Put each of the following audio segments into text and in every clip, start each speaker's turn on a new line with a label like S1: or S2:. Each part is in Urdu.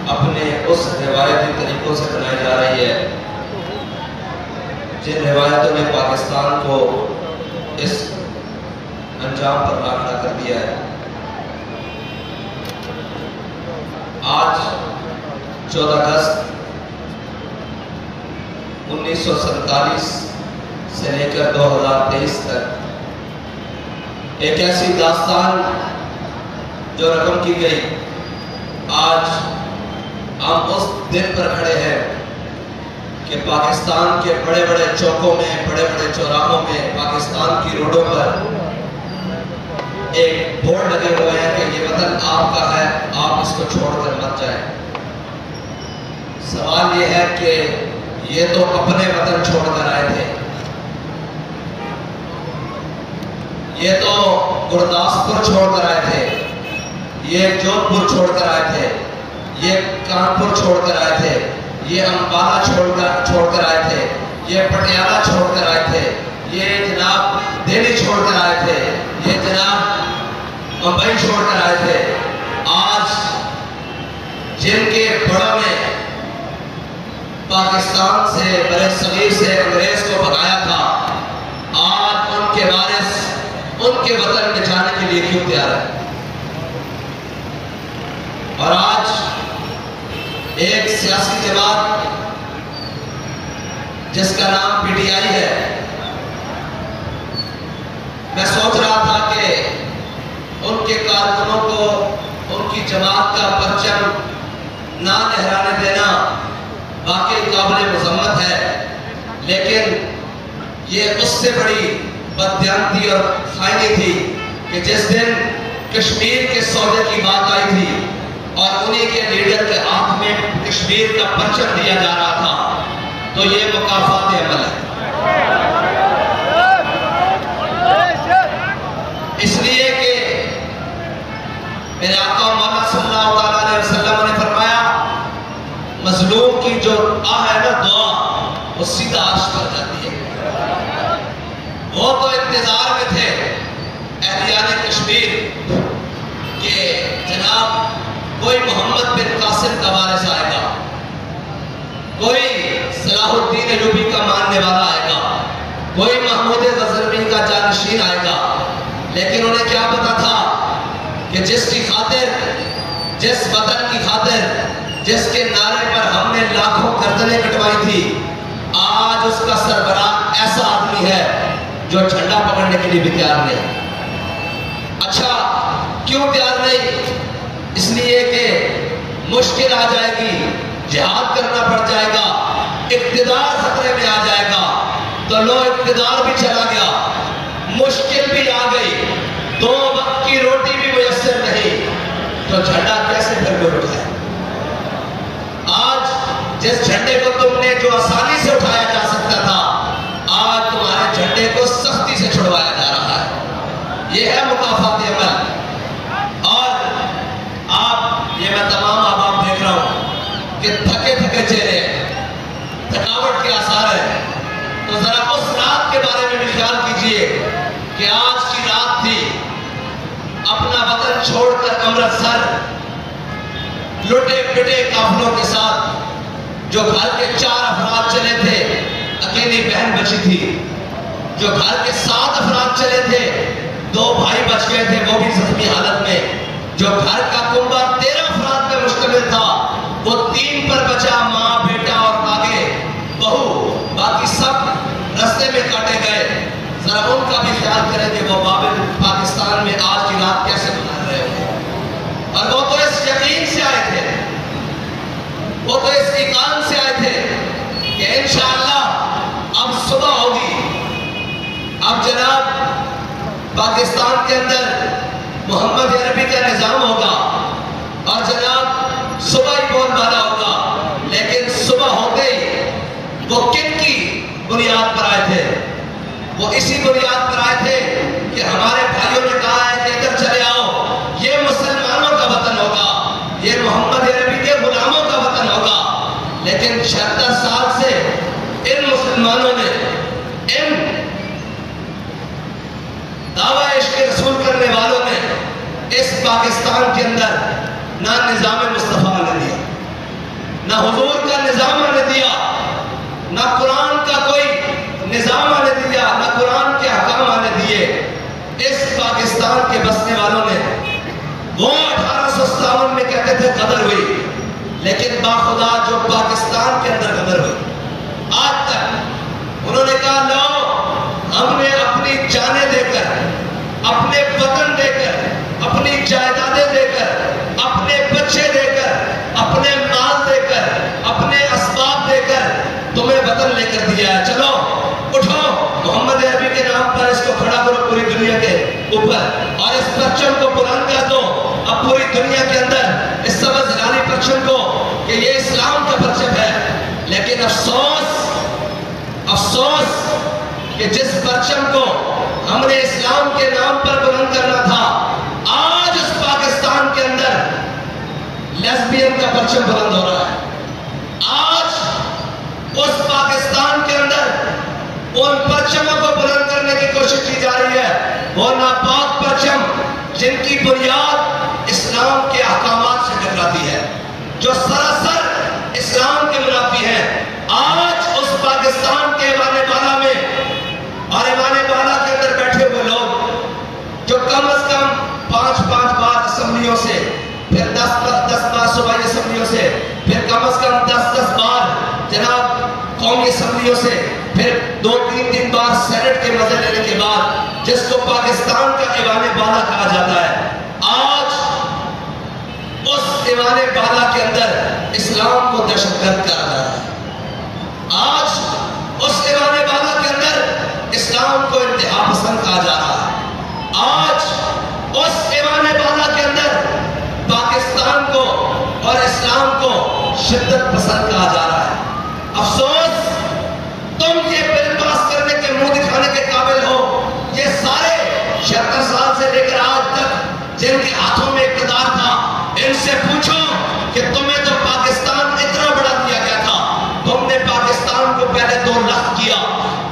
S1: اپنے اس روایتی طریقوں سے بنائی جا رہی ہے جن روایتوں نے پاکستان کو اس انجام پر ناکارہ کر دیا ہے۔ آج 14 اگست 1947 سے لے کر 2023 تک ایک ایسی داستان جو رقم کی گئی، آج ہم اس دن پر کھڑے ہیں کہ پاکستان کے بڑے بڑے چوکوں میں، بڑے بڑے چوراہوں میں، پاکستان کی روڈوں پر ایک بورڈ لگے ہوئے ہیں کہ یہ وطن آپ کا ہے، آپ اس کو چھوڑ کر مت جائیں۔ سوال یہ ہے کہ یہ تو اپنے وطن چھوڑ کر آئے تھے، یہ تو گرداسپور چھوڑ کر آئے تھے، یہ جودھ پور چھوڑ کر آئے تھے، یہ کانپور چھوڑ کر آئے تھے، یہ امبالہ چھوڑ کر آئے تھے، یہ پٹیالہ چھوڑ کر آئے تھے، یہ جناب دہلی چھوڑ کر آئے تھے، یہ جناب ممبئی چھوڑ کر آئے تھے۔ آج جن کے بڑوں نے پاکستان سے، برصغیر سے انگریز کو بھگایا تھا، آج ان کے وارث ان کے وطن میں جانے کے لیے کیوں تیار ہے؟ اور آج ایک سیاسی جماعت جس کا نام پی ٹی آئی ہے، میں سوچ رہا تھا کہ ان کے کارکنوں کو ان کی جماعت کا پرچم نہ لہرانے دینا واقعی قابل مذمت ہے، لیکن یہ اس سے بڑی بددیانتی اور خائنی تھی کہ جس دن کشمیر کے سودے کی بات آئی تھی اور انہی کے لیڈر کے ہاتھ میں کشمیر کا پرچم دیا جا رہا تھا، تو یہ مکافات عمل ہے۔ اس لیے کہ میرے آقا مولا صلی اللہ علیہ وسلم نے فرمایا، مظلوم کی جو ہے نا دعا، وہ سیدھا عرش پر جاتی ہے۔ وہ تو انتظار میں تھے اہلیان کشمیر کہ جناب کوئی محمد بن قاسم کا وارث آئے گا، کوئی صلاح الدین ایوبی کا ماننے والا آئے گا، کوئی محمود غزنوی کا جانشین آئے گا، لیکن انہیں کیا پتا تھا کہ جس کی خاطر، جس وطن کی خاطر، جس کے نعرے پر ہم نے لاکھوں گردنیں کٹوائی تھی، آج اس کا سربراہ ایسا آدمی ہے جو جھنڈا پکڑنے کے لیے بھی تیار نہیں۔ اچھا کیوں تیار نہیں؟ اس لیے کہ مشکل آ جائے گی، جہاد کرنا پڑ جائے گا، اقتدار خطرے میں آ جائے گا، تو لو اقتدار بھی چلا گیا، مشکل بھی آ گئی، 2 وقت کی روٹی بھی میسر نہیں، تو جھنڈا کیسے پھر کوئی اٹھائے؟ آج جس جھنڈے کو تم نے جو آسانی سے اٹھایا جا سکتا تھا، آج تمہارے جھنڈے کو سختی سے چھڑوایا جا رہا ہے۔ یہ ہے مکافات عمل۔ اور آپ یہ میں تمام آباب دیکھ رہا ہوں کہ تھکے تھکے چہرے، تھکاوٹ کے آثار ہیں، تو ذرا اس رات کے بارے میں بھی خیال کیجئے کہ آج کی رات تھی، اپنا وطن چھوڑ کر امرتسر لٹے پٹے قافلوں کے ساتھ، جو گھر کے 4 افراد چلے تھے، اکیلی بہن بچی تھی، جو گھر کے 7 افراد چلے تھے، 2 بھائی بچ گئے تھے، وہ بھی زخمی حالت میں، جو گھر کا کنبہ 13 افراد پہ مشتمل تھا، وہ 3 پر بچا، ماں، بیٹا اور آگے بہو، باقی سب رستے میں کاٹے گئے۔ ذرا ان کا بھی خیال کریں کہ وہ بابل پاکستان میں آج کی رات کیسے گزار رہے ہوں۔ اور وہ تو اس یقین سے آئے تھے، وہ تو اس ایقان سے آئے تھے کہ انشاءاللہ اب صبح ہوگی، اب جناب پاکستان کے اندر محمد عربی کا نظام ہوگا، اور جناب صبح ہی بول بالا ہوگا۔ لیکن صبح ہوتے ہی وہ کن کی بنیاد پر آئے تھے؟ وہ اسی بنیاد پر آئے تھے کہ ہمارے بھائیوں نے کہا ہے کہ ادھر چلے آؤ، یہ مسلمانوں کا وطن ہوگا، یہ محمد عربی کے غلاموں کا وطن ہوگا۔ لیکن 76 سال سے ان مسلمانوں نے، ان دعویٰ عشق رسول کرنے والوں نے اس پاکستان کے اندر نہ نظام مصطفیٰ نے دیا، نہ حضور کا نظام آنے دیا، نہ قرآن کا کوئی نظام آنے دیا، نہ قرآن کے احکام آنے دیے۔ اس پاکستان کے بسنے والوں نے وہ 1857 میں کہتے تھے قدر ہوئی، لیکن باخدا جو پاکستان کے اندر قدر ہوئی، آج تک انہوں نے کہا لو ہم نے اپنی جانیں دے کر، اپنے وطن دے کر، اپنی جائیدادیں دے کر، اپنے بچے دے کر، اپنے مال دے کر، اپنے اسباب دے کر تمہیں وطن لے کر دیا ہے، چلو اٹھو محمد عربی کے نام پر اس کو کھڑا کرو پوری دنیا کے اوپر اور اس پرچم کو بلند کر دو اب پوری دنیا کے اندر، اس سبز ہلالی پرچم کو کہ یہ اسلام کا پرچم ہے۔ لیکن افسوس کہ جس پرچم کو ہم نے اسلام کے نام پر بلند کرنا تھا، آج اس پاکستان کے اندر لیسبین کا پرچم بلند ہو رہا ہے۔ آج اس پاکستان کے اندر ان پرچموں کو بلند کرنے کی کوشش کی جا رہی ہے، وہ ناپاک پرچم جن کی بنیاد اسلام کے احکامات سے ٹکراتی ہے، جو سراسر اسلام کے منافی ہیں۔ آج اس پاکستان کے ایوان بالا میں اور ایوان بالا کے اندر بیٹھے ہوئے لوگ جو کم از کم 5 بار اسمبلیوں سے، پھر 10 بار صوبائی اسمبلیوں سے، پھر کم از کم 10 بار جناب قومی اسمبلیوں سے، پھر 2-3 بار سینٹ کے مزے لینے کے بعد جس کو پاکستان کا ایوان بالا کہا جاتا ہے، آج اس ایوان بالا کے اندر اسلام کو دہشت گرد کہا جا رہا ہے۔ آج اس ایوان بالا کے اندر اسلام کو انتہا پسند کہا جا رہا ہے۔ آج اس ایوان بالا کے اندر پاکستان کو اور اسلام کو شدت پسند کہا جا رہا ہے۔ افسوس تم یہ بل پاس کرنے کے منہ دکھانے کے قابل ہو، یہ سارے 76 سال سے لے کر آج تک جن کے ہاتھوں میں اقتدار تھا، ان سے پوچھو کہ تمہیں تو پاکستان اتنا بڑا دیا گیا تھا، تم نے پاکستان کو پہلے 2 لاکھ کیا،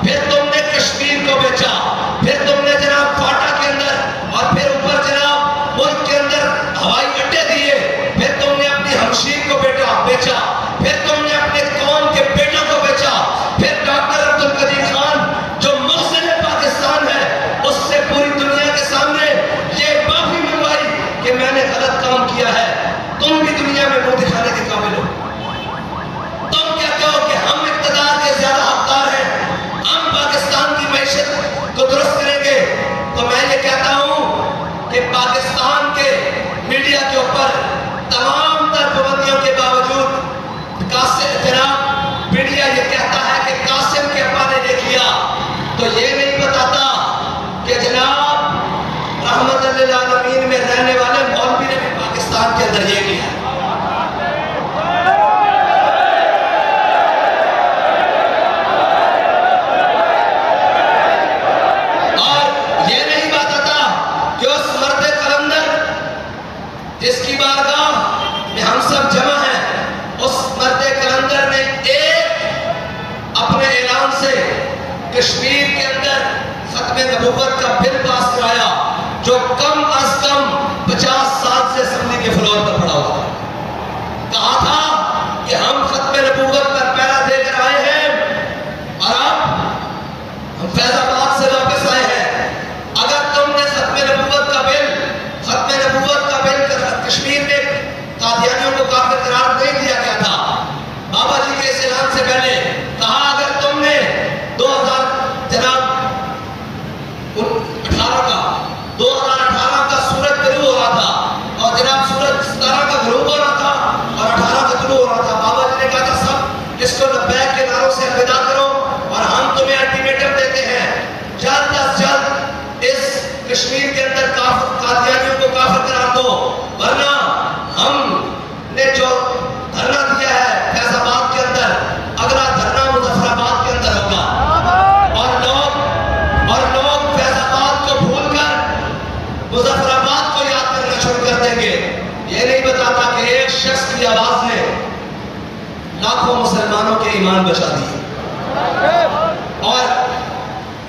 S1: پھر تم نے کشمیر کو بیچا، پھر تم نے جناب فاٹا کے اندر اور پھر اوپر جناب ملک کے اندر ہوائی اڈے دیے، پھر تم نے اپنی ہمشیر کو بیچا، پھر تم نے اپنے قوم کے بیٹوں کو بیچا، پھر ڈاکٹر عبدالقدیر خان جو محسن پاکستان ہے اس سے پوری دنیا کے سامنے یہ معافی منگوائی کہ میں نے غلط کام کیا ہے۔ تم بھی دنیا میں منہ دکھانے کے قابل ہو، تم کہتے ہو کہ ہم اقتدار کے زیادہ حقدار ہیں، ہم پاکستان کی معیشت کو درست کریں گے۔ تو میں یہ کہتا ہوں کہ پاکستان کے میڈیا کے اوپر تمام تر پابندیوں کے باوجود قاسم جناب میڈیا یہ کہتا ہے کہ قاسم کے ابا نے یہ کیا، تو یہ نہیں بتاتا کہ جناب رحمت للعالمین میں رہنے والے مولوی نے بھی پاکستان کے اندر یہ کیا ہے۔ اور یہ نہیں بتاتا کہ اس مرد قلندر جس کی بارگاہ میں ہم سب جمع ہیں، اس مرد قلندر نے ایک اپنے اعلان سے کشمیر کے اندر ختم نبوت کا بل پاس کرایا جو کم از کم 50 سال سے اسمبلی کے فلور پر پڑا ہوا ہے۔ کہا تھا کہ ہم ختم نبوت پر پہرا دے کر آئے ہیں اور اب ہم فیض آباد سے واپس آئے ہیں۔ اگر تم نے ختم نبوت کا بل کشمیر میں قادیانیوں کو کافر قرار نہیں دیا گیا تھا، بابا جی کے اس اعلان سے پہلے کہا اگر تم نے 2018 کا سورج طلوع ہو رہا تھا اور جناب سورج 17 کا غروب ہو رہا تھا اور 18 کا طلوع ہو رہا تھا، بابا جی نے کہا تھا سب اس کو لبیک کے نعروں سے الوداع کرو اور ہم تمہیں الٹیمیٹم دیتے ہیں جلد از جلد اس کشمیر کے اندر قادیانیوں کو کافر قرار دو، ورنہ ہم نے جو دھرنا دیا ہے فیض آباد کے اندر، اگلا دھرنا مظفر آباد کے اندر ہوگا اور لوگ فیض آباد کو بھول کر مظفر آباد کو یاد کرنا شروع کر دیں گے۔ یہ نہیں بتاتا کہ ایک شخص کی آواز نے لاکھوں مسلمانوں کے ایمان بچا دیے اور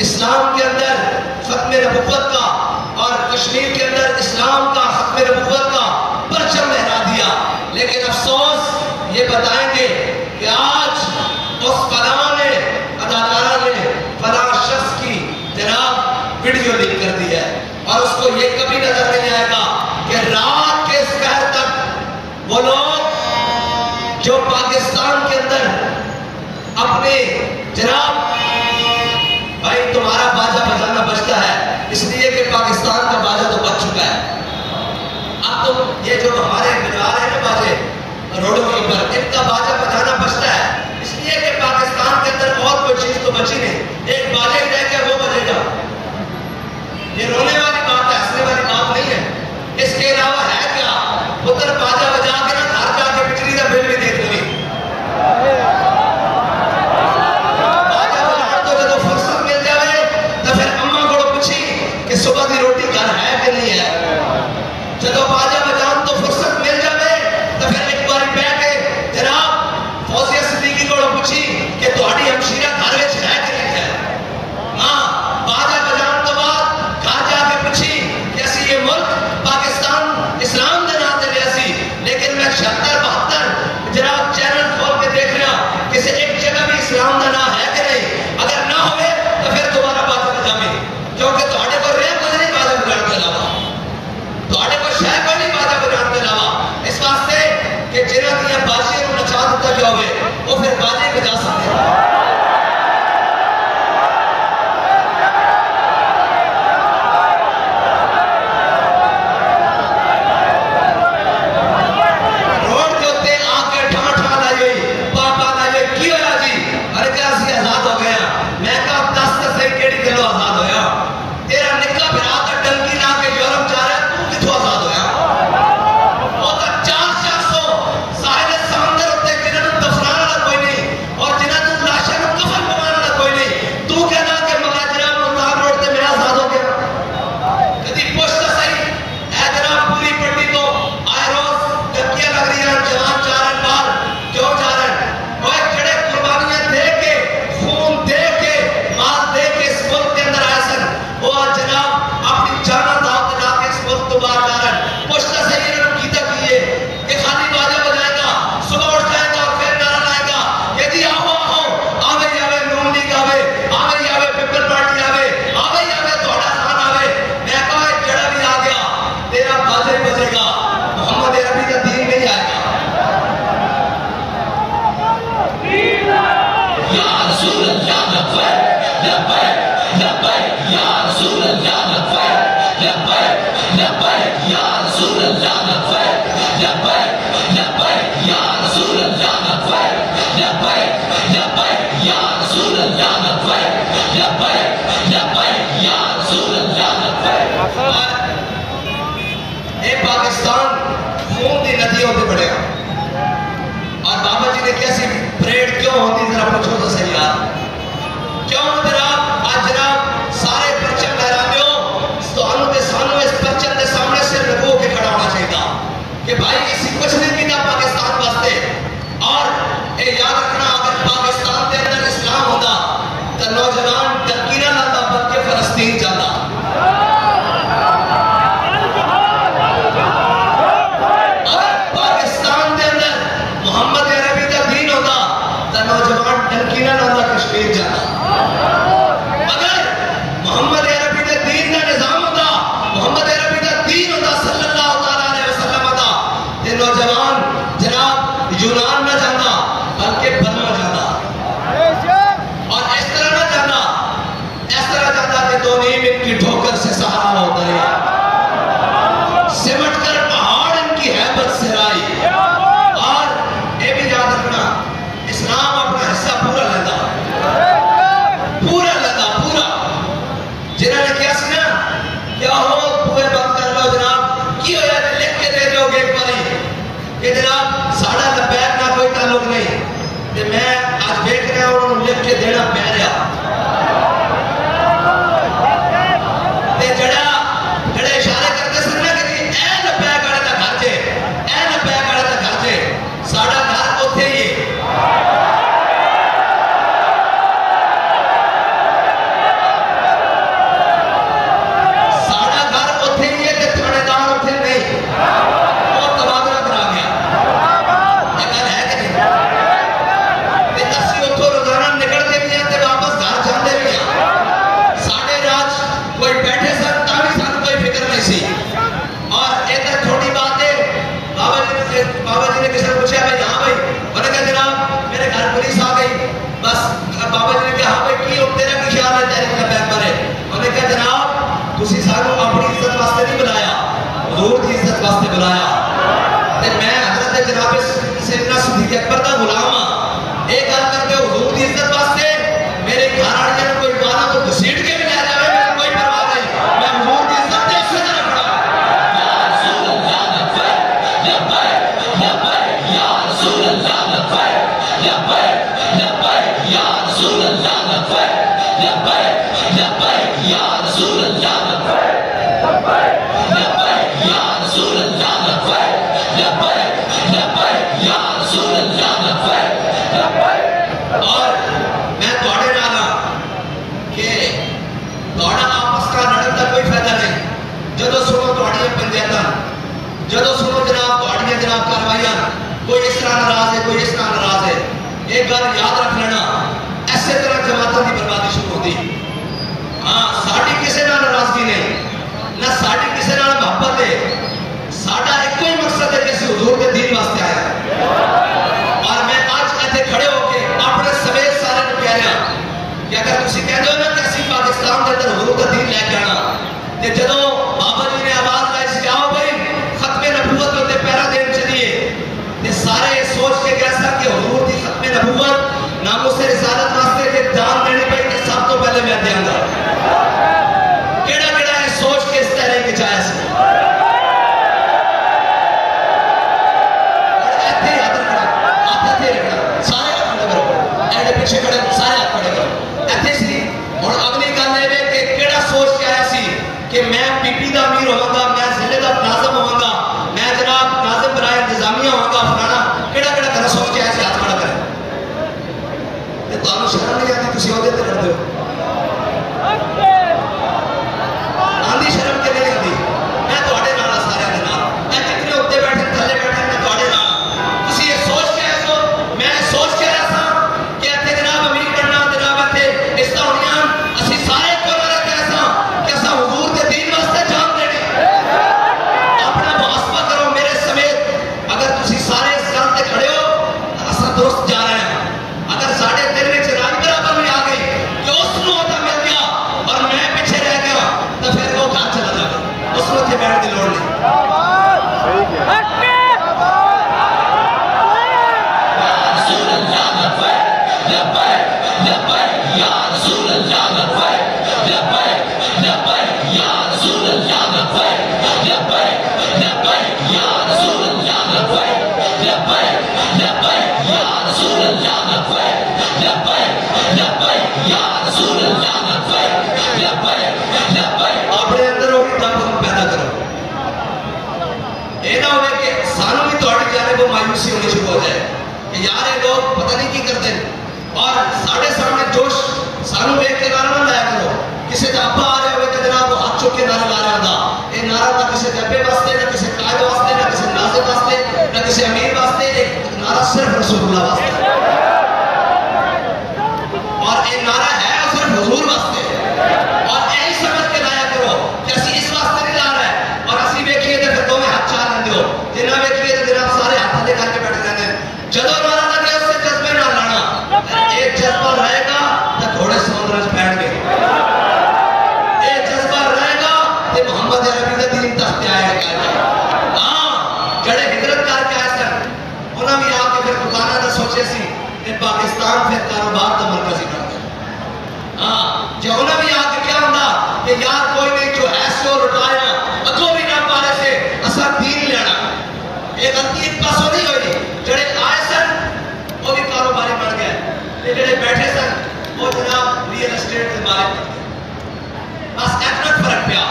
S1: اسلام کے اندر ختم نبوت کا اور کشمیر کے اندر اسلام کا ختم نبوت کا پرچم لہرا دیا۔ لیکن افسوس یہ بتائیں گے کہ آج اس فلاں نے اداکارہ نے فلاں شخص کی جناب ویڈیو لیک کر دی ہے، اور اس کو یہ کبھی نظر نہیں آئے گا کہ رات کے اس پہر تک وہ لوگ جو پاکستان کے اندر اپنے جناب بھائی تمہارا باجا بجانا بچتا ہے اس لیے کہ پاکستان کا باجا تو بچ چکا ہے، اب تم یہ جو ہمارے بجا رہے ہیں باجے روڈوں کے اوپر ان کا باجا بجانا بچتا ہے اس لیے کہ پاکستان کے اندر اور کوئی چیز تو بچی نہیں، ایک باجا ہی رہ گیا وہ بجے گا، یہ رونے والی بات ہے، ہنسنے والی بات نہیں ہے۔ اس کے علاوہ ہے کیا؟ پتر باجا بجا کے نا گھر جا کے بجلی کا بل بھی دیکھ لوی، باجا بجا تو جب فرصت مل جائے تو پھر اماں کو پوچھی کہ صبح کی روٹی گھر ہے کہ نہیں ہے، جب باجا بجان تو فرصت مل جائے تو پھر ایک بار بیٹھ کے جناب فوزیہ صدیقی کو پوچھی کہ تہاڈی ہمشیرہ گھر وچ ہے کہ نہیں ہے، ہاں باجا بجان تو بعد گھر جا کے پوچھی کہ اسی یہ ملک پاکستان اسلام دے نام تے لیا سی، لیکن میں 76-72 جناب چینل کھول کے دیکھ رہا کسی ایک جگہ بھی اسلام دا نام ہے کہ نہیں، اگر نہ ہوئے تو پھر دوبارہ باجا بجاویں، کیونکہ تہاڈے کو رہ کوئی نہیں باجا بجان کے علاوہ، تہاڈے کو شے کوئی نہیں باجا بجان کے علاوہ، اس واسطے کہ جنہاں دیا باجے نوں نچا دتا گیا ہوئے وہ پھر باجے بجا سکتے ہیں۔ بابا جی نے کسی نے پوچھا بھائی ہاں بھائی، انہوں نے کہا جناب میرے گھر پولیس آ گئی، بس بابا جی نے کہا ہاں بھائی کی تیرا کی خیال ہے تحریک لبیک بارے؟ انہوں نے کہا جناب تسی سانو اپنی عزت واسطے نہیں بلایا، حضور کی عزت واسطے بلایا، تے میں حضرت جناب سیدنا صدیق اکبر دا غلام ہاں، ایک گل کر کے حضور کی عزت واسطے میرے گھر والے نے کوئی گانا تو گھسیٹ کے بھی لے جائے میرے کوئی پرواہ نہیں، میں حضور کی عزت دے اسے طرح کھڑا یا رسول اللہ لبیک لبیک لبیک یا رسول اللہ لبیک لبیک لبیک یا رسول اللہ لبیک لبیک لبیک یا رسول اللہ لبیک لبیک لبیک یا رسول اللہ لبیک لبیک لبیک یا رسول اللہ لبیک لبیک۔ اور میں توڑے نالا کہ توڑا آپس کا لڑن کا کوئی فائدہ نہیں، جدو سنو توڑیاں پنجیتاں، جدو سنو جناب توڑیاں جناب کاروائیاں، کوئی اس طرح ناراض ہے کوئی اس طرح ناراض ہے، ایک گل یاد رکھ لینا ایسے طرح جماعتوں کی بربادی شروع ہوتی، ہاں ساڑھی کسے نہ ناراضگی نہیں، نہ ساڑھی کسے نہ محبت ہے، ساڑھا ایک کوئی مقصد ہے کہ اسی حضور کے دین واسطے آیا ہے، اور میں آج ایتھے کھڑے ہو کے اپنے سمیت سارے کو کہہ رہا کہ اگر تسی کہہ دو نا کہ اسی پاکستان کے اندر حضور کا دین لے کے آنا، کہ جدو بابا جی نے آواز لائی سی آؤ بھائی ختم نبوت ہوتے پیرا دین چلیے، کہ سارے سوچ کے کیسا کہ حضور کی ختم نبوت ناموس رسالت واسطے کہ جان دینی پہ کہ سب تو پہلے میں دیں گا، کیڑا کیڑا ہے سوچ کے اس طرح کی جائے سے پیچھے کھڑے سارے ہاتھ کھڑے کرو ایتھے سی اور اگلی گل یہ ہے کہ کیڑا سوچ کے آیا سی کہ میں پی پی دا امیر ہوں گا، میں ضلع دا ناظم ہوں گا، میں جناب ناظم برائے انتظامیہ ہوں گا فلانا، کیڑا کیڑا کرا سوچ کے آیا سی ہاتھ کھڑا کرے تے تانوں شرم نہیں آتی تسی عہدے تے لڑدے ہو، آندی شرم کہ نہیں آندی؟ میں تواڈے نال سارے دے نال، میں جتنے اوتے بیٹھے تھلے بیٹھے میں تواڈے نال، تسی یہ سوچ کے آئے ہو میں سوچ کے آیا سا کہ ایتھے جناب امیر بننا جناب ایتھے اس طرح ہونیاں اسی سارے کو لڑے کے ایسا کہ ایسا حضور کے دین واسطے جان دینی، اپنا محاسبہ کرو میرے سمیت، اگر تسی سارے اس گل تے کھڑے ہو اساں درست جا رہے ہیں، اگر ساڑھے دل میں چراغ برابر میں آ گئی کہ اس نو عہدہ مل گیا اور میں پیچھے رہ گیا تو پھر وہ گھر چلا جائے گا، اس وقت یہ بیٹھ دی لوڑ نہیں۔ اپنے اندر وہی تابوت پیدا کرو، یہ نہ ہوئے کہ سانوں بھی توڑی جانے کو مایوسی ہونی شروع ہو جائے کہ یار یہ لوگ پتہ نہیں کی کرتے، اور ساڑھے سامنے جوش سانوں بیک کے نعرہ نہ لایا کرو، کسی کا ابا آ رہے ہوئے کہ جناب وہ ہاتھ چک کے نعرہ لا رہا ہوتا، یہ نعرہ نہ کسی جبے واسطے نہ کسی قائد واسطے نہ کسی ناظم واسطے نہ کسی امیر واسطے، ایک نعرہ صرف رسول اللہ واسطے، اور یہ نعرہ ہے صرف حضور واسطے، اور یہی سمجھ کے لایا کرو کہ اسی اس واسطے نہیں لا رہے ہیں، اور اسی بیکھئے تو پھر دو میں ہاتھ چاہ لیں دیو، جنہ بیکھئے تو جناب سارے ہاتھ لے کر کے بیٹھ رہے ہیں، جدو نعرہ لگے اس سے جذبے نہ لانا، ایک جذبہ رہے گا تو گھوڑے سمندر بیٹھ گئے، ایک جذبہ رہے گا تو محمد عربی کا دین تحت آئے گا، ہاں جڑے ہجرت کر کے آئے سن انہوں بھی آ کے پھر دکانہ نہ سوچے سی کہ پاکستان پھر کاروبار کا مرکزی کر دے، ہاں جو انہوں بھی آ کے کیا ہوندہ کہ یار کوئی نہیں جو ایسے اور اٹھایا اگو بھی نہ پارے سے اثر دین لینا، ایک غلطی ایک پاسوں نہیں ہوئی، جڑے آئے سن وہ بھی کاروباری بڑھ گئے، جڑے بیٹھے سن وہ جناب ریل اسٹیٹ سے مالک بن گئے، بس ایک فرق پیا،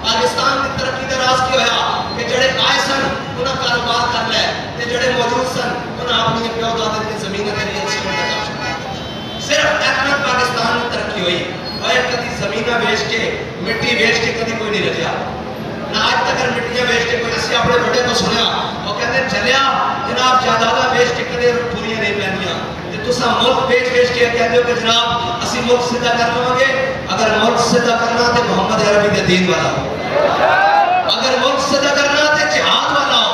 S1: پاکستان کی ترقی کا راز کیا ہوا کہ جڑے آئے سن انہوں کاروبار کر لے، تے جڑے موجود سن انہوں اپنی پیو دادے کی زمین کے ریل اسٹیٹ کا کام شروع کیا، صرف ایک پاکستان میں ترقی ہوئی، اور کدی زمینہ بیچ کے مٹی بیچ کے کدی کوئی نہیں رکھیا، نہ آج تک مٹیاں بیچ کے کوئی اسی اپنے بڑے کو سنیا وہ کہتے ہیں چلیا جناب جائیداداں بیچ کے کدے پوریاں نہیں پہنیاں، تے تساں ملک بیچ کے کہتے ہو کہ جناب اسی ملک سیدھا کرنا گے، اگر ملک سیدھا کرنا تے محمد عربی کے دین والا ہو، اگر ملک سیدھا کرنا تے جہاد والا ہو،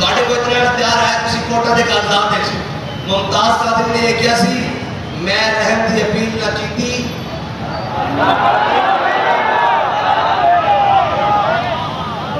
S1: ਤੁਹਾਡੇ ਕੋਲ ਇਤਨਾ ਇਖਤਿਆਰ ਹੈ ਤੁਸੀਂ ਕੋਰਟਾਂ ਦੇ ਕਾਗਜ਼ਾਤ ਵਿੱਚ ਮੁਮਤਾਜ਼ ਕਾਦਰੀ ਨੇ ਇਹ ਕਿਹਾ ਸੀ ਮੈਂ ਰਹਿਮ ਦੀ ਅਪੀਲ ਨਾ ਕੀਤੀ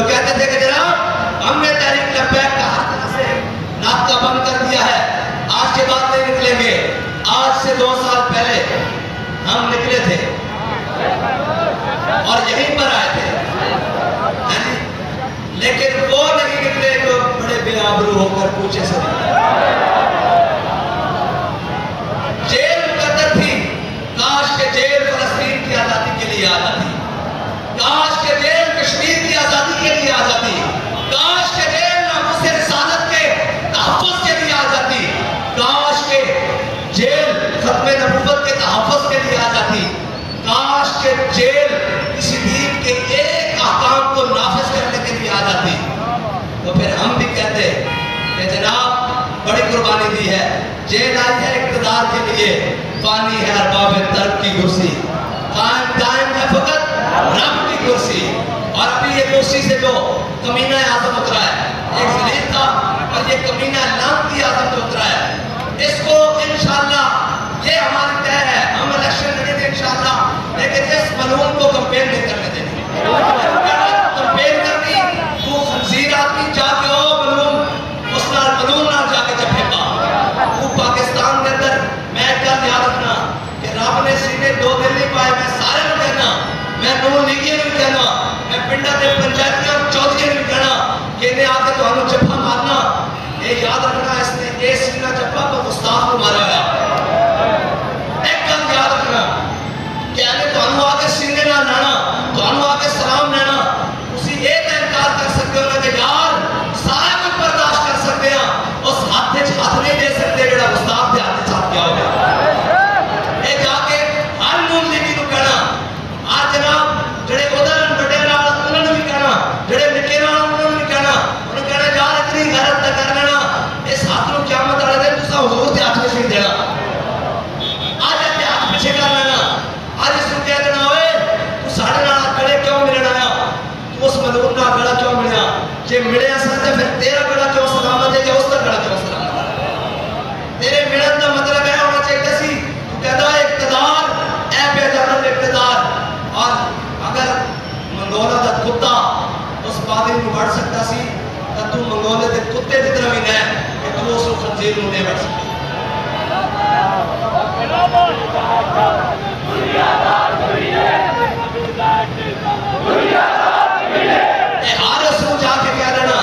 S1: جو کہتے تھے کہ جناب ہم نے تحریک لبیک کا ہر طرح سے ناطقہ بند کر دیا ہے، آج کے بعد نہیں نکلیں گے. آج سے 2 سال پہلے ہم نکلے تھے اور یہیں پر آئے تھے، لیکن وہ نہیں نکلے جو بڑے بے آبرو ہو کر پوچھے سے جیل مقدر تھی. کاش کہ جیل فلسطین کی آزادی کے لیے آ جاتی، کاش کہ جیل کشمیر کی آزادی کے لیے آ جاتی، کاش کہ جیل ناموس رسالت کے تحفظ کے لیے آ جاتی، کاش کہ جیل ختم نبوت کے تحفظ کے لیے آ جاتی، کاش کہ جیل کسی دین کے ایک احکام کو نافذ کرنے کے لیے آ جاتی. تو پھر ہم بھی کہتے کہ جناب بڑی قربانی دی ہے، جیل آئی ہے اقتدار کے لیے، پانی ہے ارباب ترک کی کرسی، قائم دائم ہے فقط رب کی کرسی. اور ابھی یہ کرسی سے جو کمینہ اعظم اترا ہے، ایک ذلیل تھا اور یہ کمینہ لعنتی اعظم جو اترا ہے، اس کو انشاءاللہ یہ ہماری طے ہے، ہم الیکشن لڑیں گے انشاءاللہ، لیکن اس ملعون کو کمپین نہیں کرنے دیں گے. کمپین کرنی تو خنزیر آدمی جا کے ہو ملعون، اس نال ملعون نال جا کے جب پھیکا. وہ پاکستان کے اندر میں کل یاد رکھنا کہ رب نے سینے 2 دن نہیں پائے، میں سارے نو کہنا، میں نون لیگی نو کہنا، میں پنڈا دے پنچایتیاں چودھری نو کہنا کہ انہیں آ کے تو ہمیں جبھا مارنا. یہ یاد رکھنا اس نے اے سینہ جبھا کو گستاخ کو مارا ہے. ایک گل یاد رکھنا کہ انہیں تو ہمیں آ کے سینے نہ لانا، تو ہمیں آ کے سلام لینا، اسی ایک انکار کر سکتے ہو کہ یار سارے کچھ برداشت کر سکتے ہیں، اس ہاتھ نہیں دے سکتے جڑا گستاخ دے ہاتھ ساتھ کیا ہو گیا. اے جا کے ہر نون لیگی نو کہنا، آج جناب جڑے ادھر بڑے نال انہوں نے بھی کہنا، جڑے نکے نال انہوں نے بھی کہنا، انہوں نے کہنا یار اتنی غیرت نہ کر لینا، اس ہاتھ نو قیامت والے دن تساں حضور دے ہاتھ میں نہیں دینا. آج اتے ہاتھ پیچھے کر لینا، آج اس کو کہہ دینا ہوئے تو ساڑھے نال گڑے کیوں ملنا آیا، تو اس ملعون نال گڑا کیوں ملیا، جے ملیا سکتے پھر تیرا گڑا کیوں سلامت ہے، یا اس کا گڑا کیوں سلامت ہے. تیرے ملن کا مطلب ہے ہونا چاہیے سی تو کہتا ہے اقتدار اے بے جانب اقتدار. اور اگر منگولہ دا کتا اس پادری میں بڑھ سکتا سی تو تو منگولے دے کتے جتنا بھی نہیں کہ تو اس کو خنزیر میں نہیں بڑھ سکتی. اے ہر اس کو جا کے کہہ دینا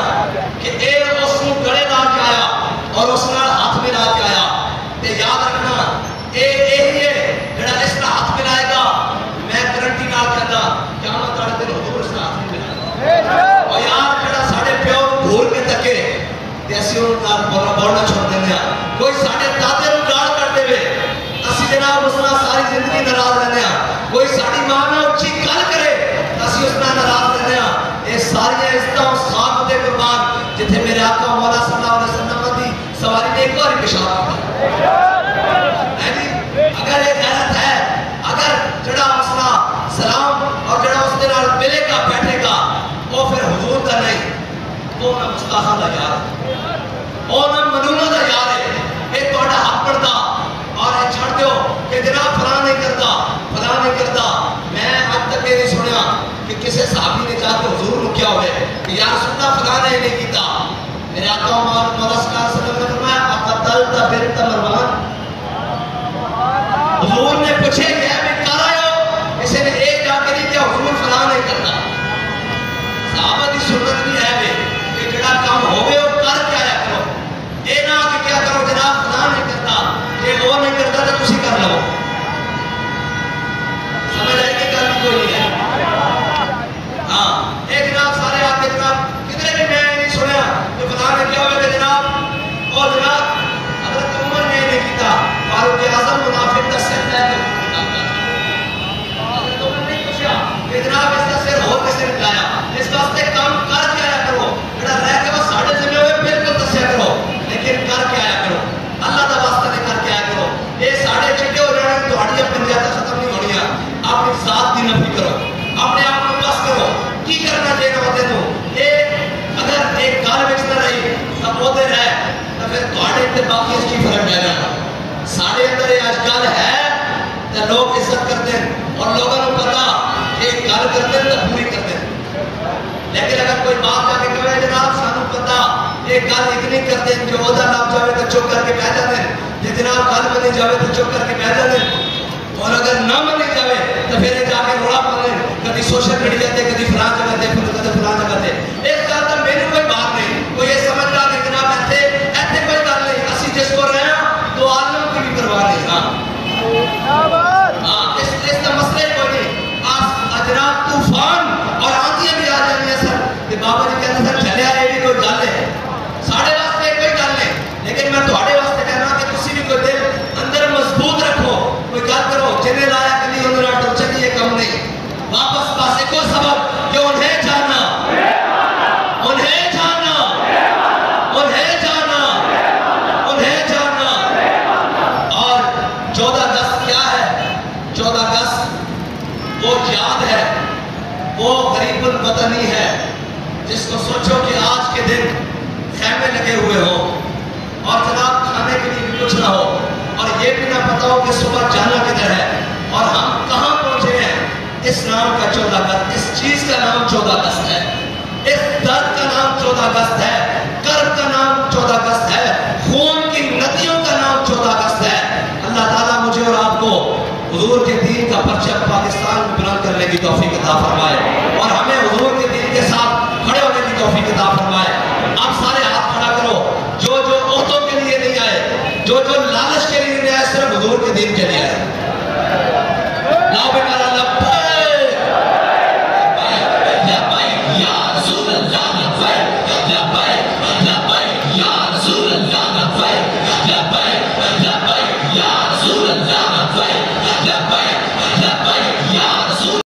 S1: کہ اے اس کو گڑے لا کے آیا اور اس نال ہاتھ ملا کے آیا. تے یاد رکھنا اے ہی ہے جڑا اس کا ہاتھ ملائے گا، میں گارنٹی نال کہتا قیامت والے دن حضور اس کا ہاتھ نہیں ملائے گا. اور یار جڑا ساڈے پیو گھور کے تکے تے اسی ان نال بولنا چھوڑ دیندے ہاں. کوئی ساڈے دادے نوں گال کر دے اسی جناب اس نال ساری زندگی ناراض رہندے ہاں. کوئی ساڈی ماں نال اچھی گل کرے اسی اس نال ناراض رہندے ہاں. یہ ساری عزتاں اس خاک دے قربان جتھے میرے آقا مولا صلی اللہ علیہ وسلم دی سواری نے ایک بار پیشاب کیا. اگر یہ غیرت ہے، اگر جڑا مسئلہ سلام اور جڑا اس کے نال ملے گا بیٹھے گا وہ پھر حضور کا نہیں، وہ نہ مصطفیٰ دا یار ہے، وہ نہ مدونہ دا یار ہے. یہ تہاڈا حق بنتا اور یہ چھڑ دیو کہ جناب فلاں نہیں کرتا فلاں نہیں کرتا. میں اب تک یہ نہیں سنیا کہ کسی صحابی نے جا کے حضور کو کیا ہوئے کہ یا رسول اللہ فلاں نے نہیں کیتا. میرے آقا مولا صلی اللہ علیہ وسلم نے فرمایا اقتلت بنت مروان. حضور نے پوچھے کہ میں کر آئے ہو، کسی نے ایک جا کے نہیں کیا حضور فلاں نہیں کرتا. صحابہ کی سنت بھی ہے کہ جڑا کام ہوئے وہ کر کے آیا کرو. اے نہ کہ کیا کرو جناب فلاں نہیں کرتا، کہ وہ نہیں کرتا تو تسی کر لو. سمجھ آئے کہ گل کوئی نہیں ہے. ہاں ایک جناب سارے آ کے جناب کدھر بھی میں نہیں سنیا کہ فلاں نے کیا ہوئے کہ جناب اور جناب حضرت عمر نے نہیں کیتا، فاروق اعظم منافق کا سر ہے حضرت عمر نے پوچھا کہ جناب اس کا سر ہو کسے نکلایا، اس واسطے کام کر کے آیا کرو، جڑا رہ کے وہ ساڑھے ذمہ ہوئے بالکل دسیا کرو، لیکن کر کے آیا کرو، اللہ دا واسطہ نے کر کے آیا کرو. یہ ساڑھے چٹے ہو جانے تہاڈیاں پنجایتاں ختم نہیں ہونیاں. اپنی ذات دی نفی کرو، اپنے آپ کو بس کرو کی کرنا چاہیے ہوتے تو یہ اگر ایک گل وچ نہ رہی تو بولتے رہے تو پھر تہاڈے تے باقی اس کی فرق پہ جانا. ساڑھے اندر یہ آج گل ہے تو لوگ عزت کرتے ہیں اور لوگوں کو پتا کہ گل کرتے ہیں تو پوری کرتے ہیں. لیکن اگر کوئی باپ جا کے کہے جناب سانو پتا یہ گل اتنی کرتے ہیں جو عہدہ نام جاوے تو چپ کر کے بہ جاتے ہیں، یہ جناب گل بنی جاوے تو چپ کر کے بہ جاتے ہیں، اور اگر نہ بنی جاوے تو پھر جا کے روڑا پڑے کبھی سوشل میڈیا تے کبھی فلاں جگہ تے کبھی فلاں جگہ تے. اس گل کا میرے کوئی بات نہیں، کوئی یہ سمجھ رہا کہ جناب ایتھے کوئی گل نہیں، اسی جس کو رہے ہیں تو عالم کی بھی پرواہ نہیں. ہاں اس کا مسئلہ کوئی نہیں. جناب طوفان اور آندیاں بھی آ جانی ہیں سر کہ بابا جی کہتے سر چلیا یہ بھی کوئی گل ہے، ساڑھے واسطے کوئی گل نہیں، لیکن میں تھوڑے واسطے کہنا کہ تسی بھی کوئی دل اندر مضبوط رکھو، کوئی گل کرو جنہیں لایا کلی انہیں ٹر چکی یہ کم نہیں. واپس پاسے کو سبب کہ انہیں جانا انہیں جانا انہیں جانا انہیں جانا. اور 14 اگست کیا ہے؟ 14 اگست وہ یاد ہے، وہ غریب الوطنی ہے جس کو سوچو کہ آج کے دن خیمے لگے ہوئے ہوں اور جناب کھانے کے لیے بھی کچھ نہ ہو اور یہ بھی نہ پتا ہو کہ صبح جانا کدھر ہے اور ہم کہاں پہنچے ہیں. اس نام کا 14 اگست، اس چیز کا نام 14 اگست ہے، اس درد کا نام 14 اگست ہے، کرب کا نام 14 اگست ہے، خون کی ندیوں کا نام 14 اگست ہے. اللہ تعالیٰ مجھے اور آپ کو حضور کے دین کا پرچم پاکستان میں بلند کرنے کی توفیق عطا فرمائے اور ہمیں حضور کے دین کے ساتھ کھڑے ہونے کی توفیق عطا فرمائے.